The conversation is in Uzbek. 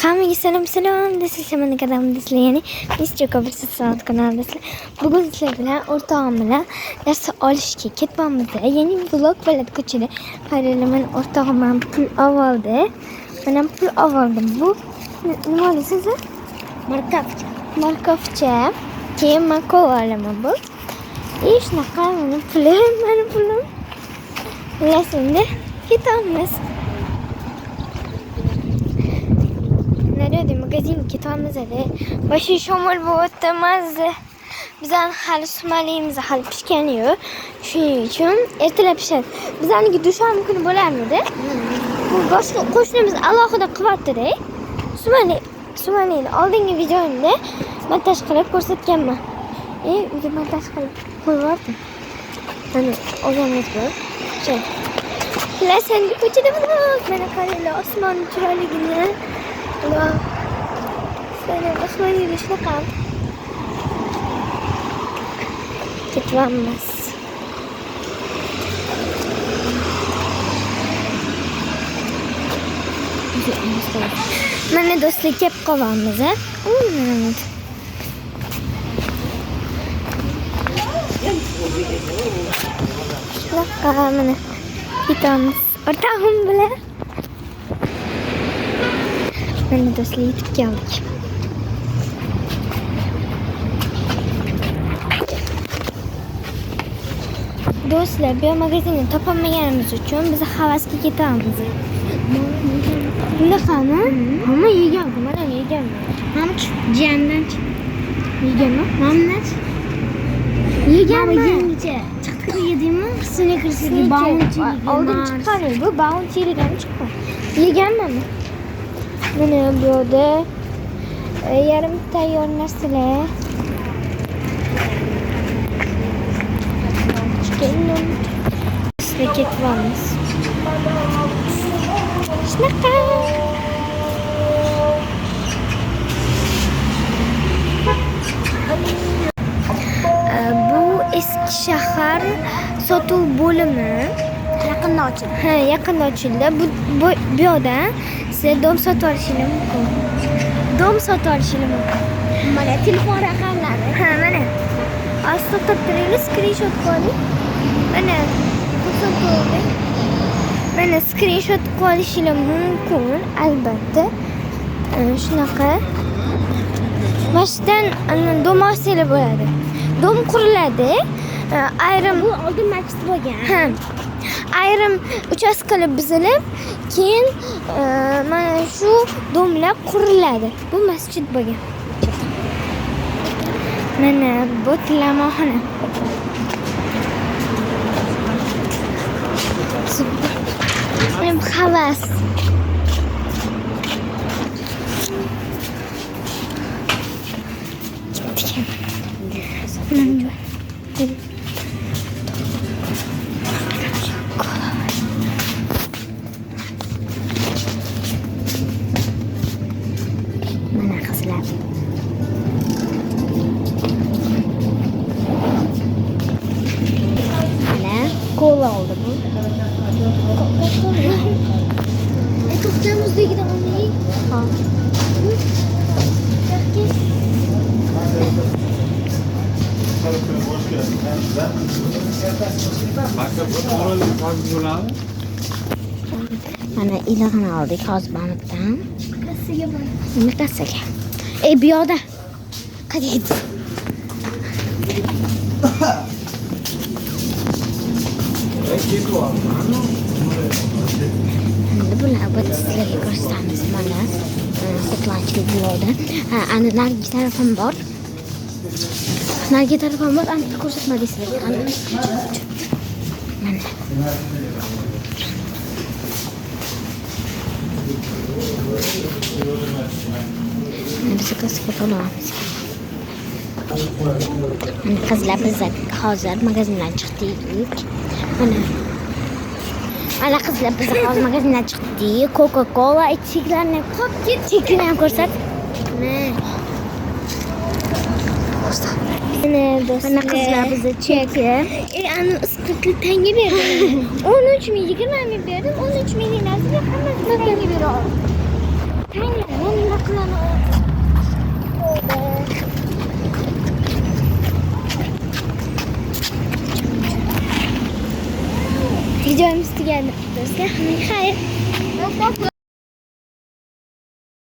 Hammaga salom. Sizlarga qadamdasizlar, ya'ni Mr. Coversiz sanat kanalidasizlar. Bugun sizlar bilan o'rtog'im bilan dars olishga ketmoqmiz. Ya'ni vlog bo'ladi ko'chada. Qarayman, o'rtog'im ham pul oldi. Men ham pul oldim. Bu nima deysiz? Markavcha. Keyin men olaman bu. Shunaqa meni pulim. Bilasizmi? Ketamiz. Nerede magazin ketamiz hadi. Başı şomol bo'lyapti mazza. Bizning hali sumalimiz hali pishgani yo'q. Shuning uchun ertalab pishadi. Bizniki dushanba kuni bo'larmidi? Bu boshqa qo'shnimiz alohida qilyapti-da. Sumalini oldingi videomda montaj qilib ko'rsatganman. Uyda montaj qilib qo'yardim. Mana olganmiz bu. Bilasizmi, ko'chada mana qaranglar, osmon chiroyligini. Wow. Sana osmon yurishni ham ketamiz. Mana do'stlar kelib qolamiz, ha? Mana ketamiz. O'rtog'im bilan Mana do'stlar yetib keldik. Do'stlar, bu magazinni topolmaganimiz uchun biz havasga ketamiz. Bunaqami? Hamma yeganmi? Mana yeganmi? Hamma jiyandan yeganmi? Mamnat. Yeganmi? Yengicha. Chiqdi yedingmi? Hissini kirsiga bounty. Oldin chiqqan, bu bounty degan chiqqan. Yeganmi? Mana bu yerda yarim tayyor narsalar. Chiqindim. Sizga ketamiz. Shunaqa. Bu eski shahar sotuv bo'limi yaqinda ochildi. Ha, yaqinda ochildi. Bu yerda siz dom sotib olishingiz mumkin. Mana telefon raqamlari. Ha, mana. To'xtab turinglar, screenshot qo'ying. Mana Mana screenshot qo'yishingiz mumkin, albatta. Shunaqa. Mashdan dom olsangiz bo'ladi. Dom quriladi. Ayrim bu oldin masjid bo'lgan. Ha. Ayrim uchastkalar buzilib, keyin mana shu domlar quriladi. Bu masjid bo'lgan. Mana bu tilamoxona. Men havas. Mana qizlar. Mana kola oldi bu. To'xtamizdagidan olmaylik. Ha. Mana ilag'ini oldik hozir bankdan. Kassaga bor. Nima kassaga? Bu yoqda. Qadid. Bular bu sizlarga ko'rsatamiz. Mana sotlanchilik yo'lda. Ana narigi tarafim bor. Narigi tarafim bor. Ana ko'rsatmadik sizlarga. Mana. Biz kassaga bo'lamiz. Qizlar biz hozir magazindan chiqdik. Mana qizlar biz hozir magazindan chiqdik. Coca-Cola ichiklarni cheklarni ko'rsat. Mana qizlar bizni cheki. Ana 40 tanga berdim. 13 ming, 20 ming berdim. 13 ming narsaga hammasi tanga berdim. Tanga, men videomiz tugadi. Bizga hammaga xayr.